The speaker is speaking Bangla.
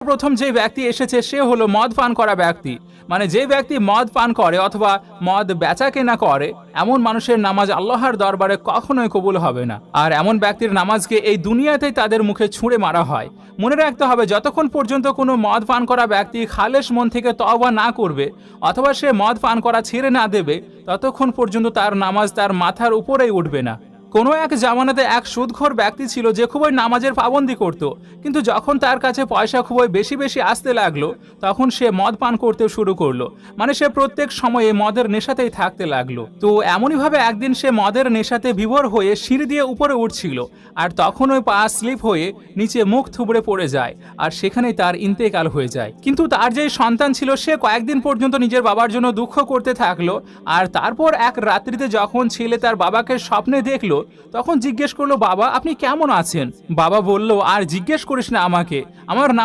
প্রথম যে ব্যক্তি এসেছে সে হলো মদ পান করা ব্যক্তি। মানে যে ব্যক্তি মদ পান করে অথবা মদ বেচা কেনা করে, এমন মানুষের নামাজ আল্লাহর দরবারে কখনোই কবুল হবে না। আর এমন ব্যক্তির নামাজকে এই দুনিয়াতেই তাদের মুখে ছুঁড়ে মারা হয়। মনে রাখতে হবে, যতক্ষণ পর্যন্ত কোনো মদ পান করা ব্যক্তি খালেস মন থেকে তওবা না করবে অথবা সে মদ পান করা ছেড়ে না দেবে, ততক্ষণ পর্যন্ত তার নামাজ তার মাথার উপরেই উঠবে না। কোনো এক জামানাতে এক সুদখোর ব্যক্তি ছিল যে খুবই নামাজের পাবন্দি করত, কিন্তু যখন তার কাছে পয়সা খুবই বেশি বেশি আসতে লাগলো তখন সে মদ পান করতে শুরু করলো। মানে সে প্রত্যেক সময়ে মদের নেশাতেই থাকতে লাগলো। তো এমনইভাবে একদিন সে মদের নেশাতে বিভোর হয়ে সিঁড়ি দিয়ে উপরে উঠছিল, আর তখন ওই পা স্লিপ হয়ে নিচে মুখ থুবড়ে পড়ে যায়, আর সেখানেই তার ইন্তেকাল হয়ে যায়। কিন্তু তার যে সন্তান ছিল সে কয়েকদিন পর্যন্ত নিজের বাবার জন্য দুঃখ করতে থাকলো। আর তারপর এক রাত্রিতে যখন ছেলে তার বাবাকে স্বপ্নে দেখলো, তখন জিজ্ঞেস করলো, বাবা আপনি কেমন আছেন? বাবা বলল, আর জিজ্ঞেস করিস না আমাকে, আমার নাম